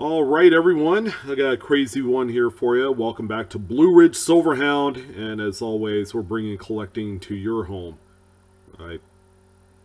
All right, everyone. I got a crazy one here for you. Welcome back to Blue Ridge Silverhound, and as always, we're bringing collecting to your home. I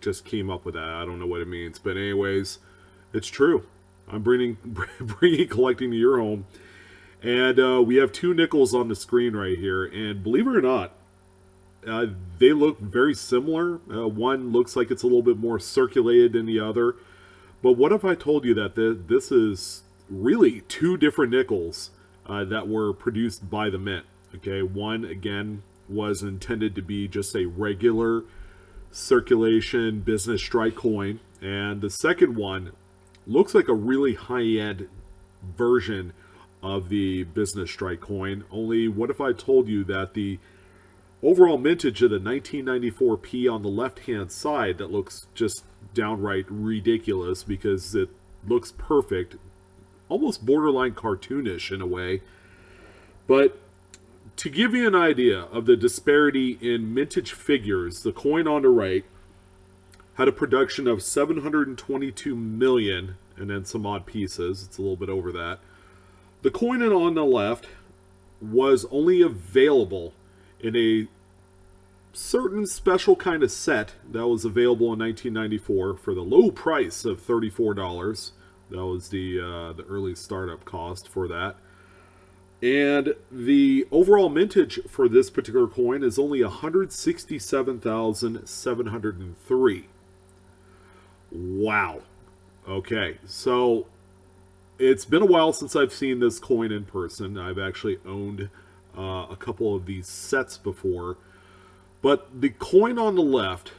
just came up with that. I don't know what it means, but anyways, it's true. I'm bringing bringing collecting to your home, and we have two nickels on the screen right here. And believe it or not, they look very similar. One looks like it's a little bit more circulated than the other. But what if I told you that this is really two different nickels that were produced by the mint? Okay, one again was intended to be just a regular circulation business strike coin, and the second one looks like a really high-end version of the business strike coin. Only what if I told you that the overall mintage of the 1994P on the left-hand side that looks just downright ridiculous because it looks perfect, almost borderline cartoonish in a way. But to give you an idea of the disparity in mintage figures, the coin on the right had a production of 722 million and then some odd pieces. It's a little bit over that. The coin on the left was only available in a certain special kind of set that was available in 1994 for the low price of $34. That was the early startup cost for that. And the overall mintage for this particular coin is only 167,703. Wow. Okay, so it's been a while since I've seen this coin in person. I've actually owned a couple of these sets before. But the coin on the left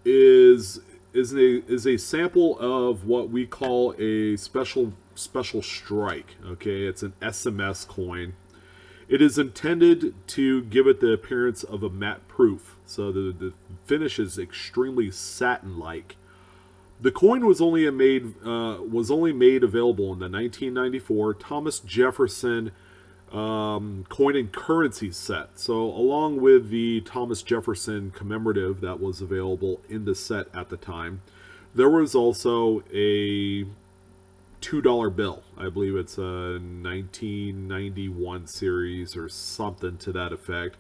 is a sample of what we call a special strike. Okay, it's an SMS coin. It is intended to give it the appearance of a matte proof, so the finish is extremely satin-like. The coin was only made available in the 1994 Thomas Jefferson coin and currency set. So along with the Thomas Jefferson commemorative that was available in the set at the time, there was also a $2 bill. I believe it's a 1991 series or something to that effect.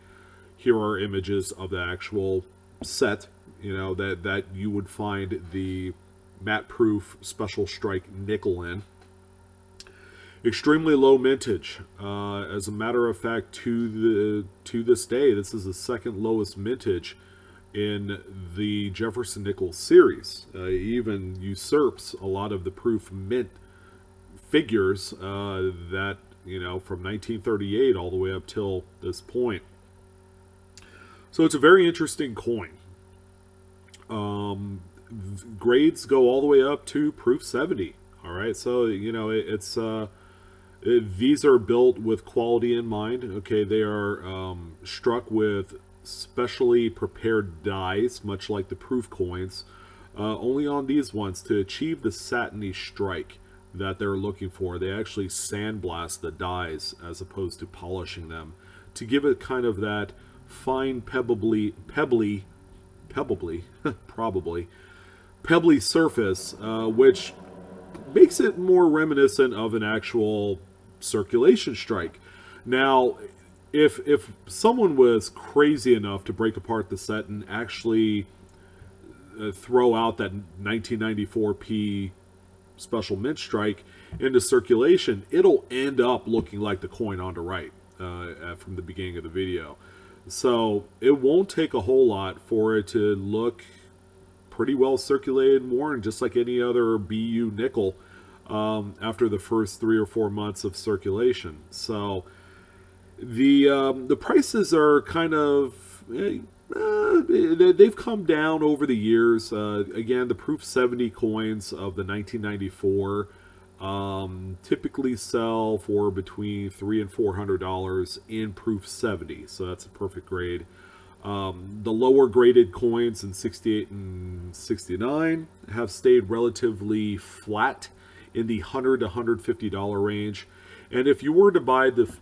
Here are images of the actual set, that you would find the matte proof special strike nickel in. Extremely low mintage. As a matter of fact, to this day, this is the second lowest mintage in the Jefferson nickel series. Even usurps a lot of the proof mint figures that from 1938 all the way up till this point. So it's a very interesting coin. Grades go all the way up to proof 70. All right, so it's. These are built with quality in mind. Okay, they are struck with specially prepared dies, much like the proof coins, only on these ones to achieve the satiny strike that they're looking for. They actually sandblast the dies as opposed to polishing them to give it kind of that fine pebbly surface, which makes it more reminiscent of an actual circulation strike. Now, if someone was crazy enough to break apart the set and actually throw out that 1994P special mint strike into circulation, it'll end up looking like the coin on the right from the beginning of the video. So it won't take a whole lot for it to look pretty well circulated and worn, just like any other BU nickel after the first 3 or 4 months of circulation. So the prices are kind of they've come down over the years. Again, the proof 70 coins of the 1994 typically sell for between $300 and $400 in proof 70, so that's a perfect grade. The lower graded coins in 68 and 69 have stayed relatively flat in the $100 to $150 range. And if you were to buy the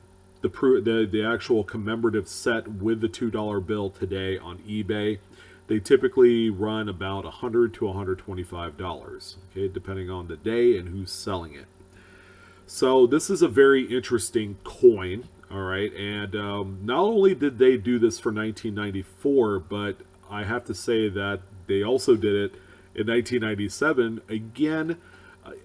actual commemorative set with the $2 bill today on eBay, they typically run about $100 to $125, okay, depending on the day and who's selling it. So this is a very interesting coin, all right. And not only did they do this for 1994, but I have to say that they also did it in 1997. Again,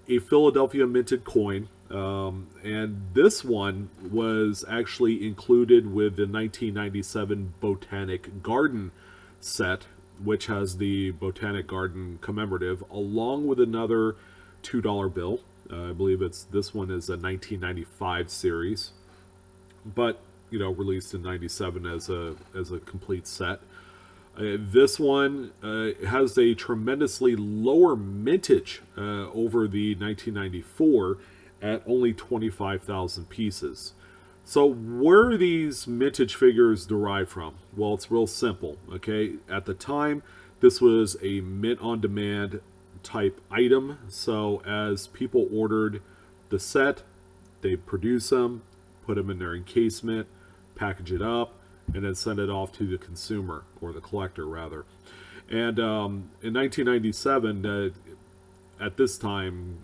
a Philadelphia minted coin. And this one was actually included with the 1997 Botanic Garden set, which has the Botanic Garden commemorative, along with another $2 bill. I believe this one is a 1995 series, but released in '97 as a complete set. This one has a tremendously lower mintage over the 1994 at only 25,000 pieces. So where are these mintage figures derived from? Well, it's real simple. Okay, at the time, this was a mint on demand type item. So as people ordered the set, they produce them, put them in their encasement, package it up, and then send it off to the consumer, or the collector rather. And in 1997, at this time,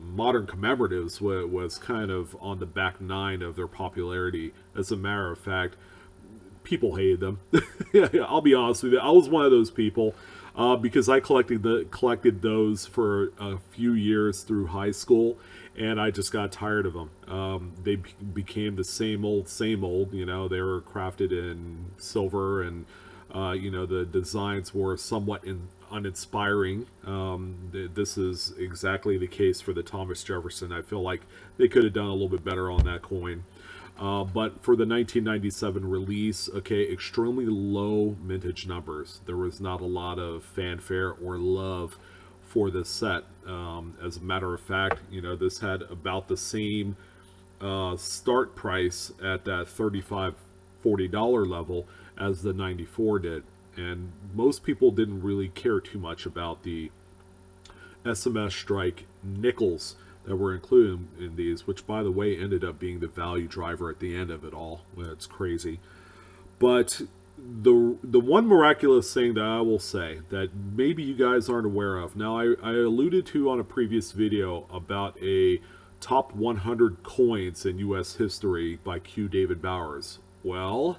modern commemoratives was kind of on the back nine of their popularity. As a matter of fact, people hated them. I'll be honest with you. I was one of those people because I collected those for a few years through high school, and I just got tired of them. They became the same old, same old. They were crafted in silver, and the designs were somewhat uninspiring. This is exactly the case for the Thomas Jefferson. I feel like they could have done a little bit better on that coin. But for the 1997 release, okay, extremely low mintage numbers. There was not a lot of fanfare or love for this set. As a matter of fact, this had about the same start price at that $35, $40 level as the 94 did. And most people didn't really care too much about the SMS strike nickels that were included in these, which, by the way, ended up being the value driver at the end of it all. It's crazy. But the one miraculous thing that I will say that maybe you guys aren't aware of. Now, I alluded to on a previous video about a top 100 coins in U.S. history by Q. David Bowers. Well,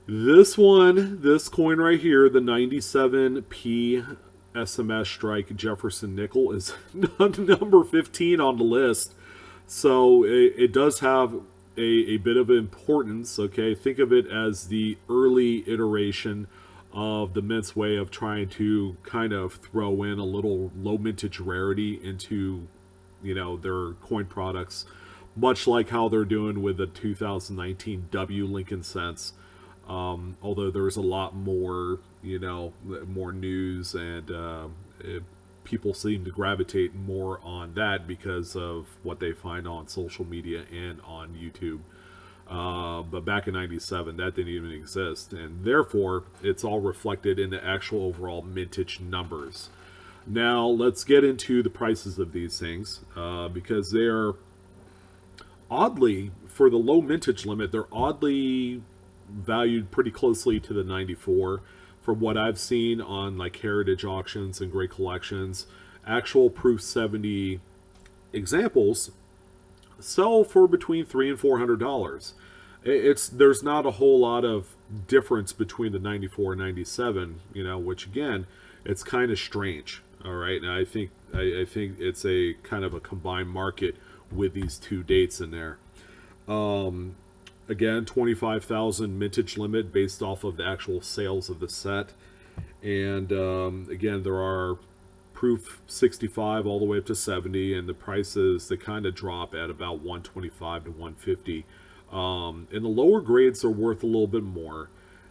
this coin right here, the 97p SMS strike Jefferson nickel, is number 15 on the list. So it does have a bit of importance. Okay, think of it as the early iteration of the Mint's way of trying to kind of throw in a little low mintage rarity into their coin products, much like how they're doing with the 2019 W Lincoln cents. Although there's a lot more, more news, and people seem to gravitate more on that because of what they find on social media and on YouTube. But back in '97, that didn't even exist, and therefore it's all reflected in the actual overall mintage numbers. Now let's get into the prices of these things, because they're oddly, for the low mintage limit, they're oddly valued pretty closely to the 94 from what I've seen on like heritage auctions and great collections. Actual proof 70 examples sell for between $300 and $400. There's not a whole lot of difference between the 94 and 97, which again, it's kind of strange. All right, and I think it's a kind of a combined market with these two dates in there. Again, 25,000 mintage limit based off of the actual sales of the set. And again, there are proof 65 all the way up to 70, and the prices, they kind of drop at about 125 to 150. And the lower grades are worth a little bit more.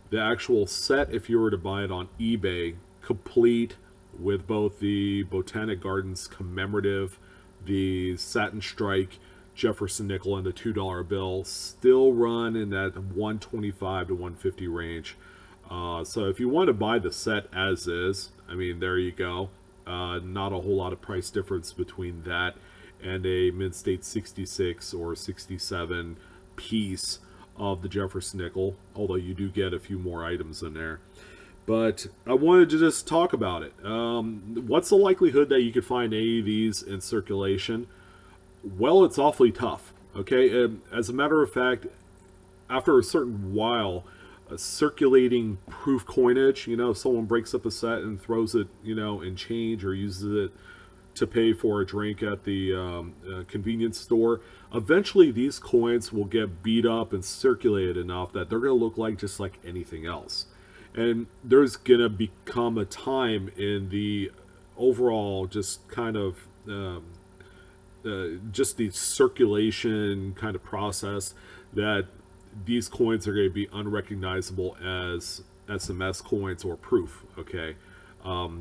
The actual set, if you were to buy it on eBay, complete with both the Botanic Gardens commemorative, the satin strike Jefferson nickel, and the $2 bill, still run in that 125 to 150 range. So if you want to buy the set as is, I mean, there you go. Not a whole lot of price difference between that and a Mint State 66 or 67 piece of the Jefferson nickel, although you do get a few more items in there. But I wanted to just talk about it. What's the likelihood that you could find any of these in circulation? Well, it's awfully tough. Okay, as a matter of fact, after a certain while, circulating proof coinage, if someone breaks up a set and throws it, in change or uses it to pay for a drink at the convenience store, eventually these coins will get beat up and circulated enough that they're going to look like just like anything else. And there's going to become a time in the overall just kind of just the circulation kind of process that these coins are going to be unrecognizable as SMS coins or proof. Okay,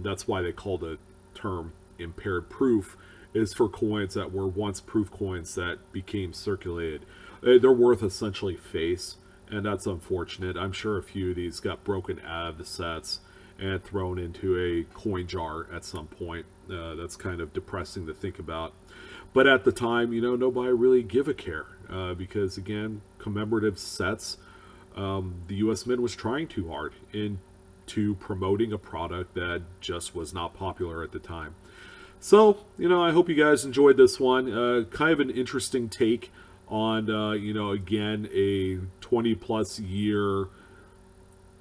that's why they call the term impaired proof, is for coins that were once proof coins that became circulated. They're worth essentially face, and that's unfortunate. I'm sure a few of these got broken out of the sets and thrown into a coin jar at some point. That's kind of depressing to think about. But at the time, nobody really give a care because, again, commemorative sets, the U.S. Mint was trying too hard into promoting a product that just was not popular at the time. So, I hope you guys enjoyed this one. Kind of an interesting take on, again, a 20-plus year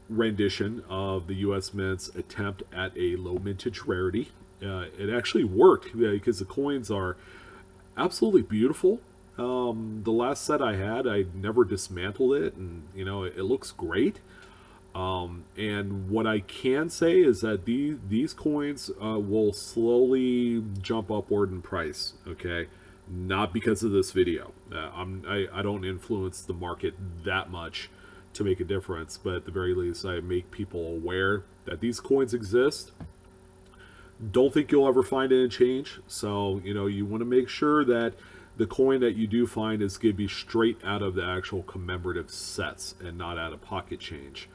rendition of the U.S. Mint's attempt at a low mintage rarity. It actually worked because the coins are absolutely beautiful. The last set I had, I never dismantled it, and it looks great. And what I can say is that these coins will slowly jump upward in price. Okay, not because of this video. I don't influence the market that much to make a difference, but at the very least, I make people aware that these coins exist. Don't think you'll ever find it in change, so you want to make sure that the coin that you do find is going to be straight out of the actual commemorative sets and not out of pocket change.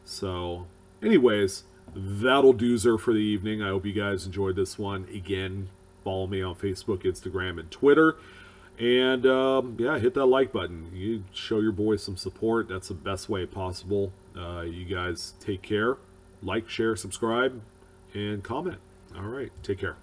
So anyways, that'll do her for the evening. I hope you guys enjoyed this one. Again, follow me on Facebook, Instagram, and Twitter. And yeah, hit that like button. You show your boys some support. That's the best way possible. You guys take care. Like, share, subscribe, and comment. All right, take care.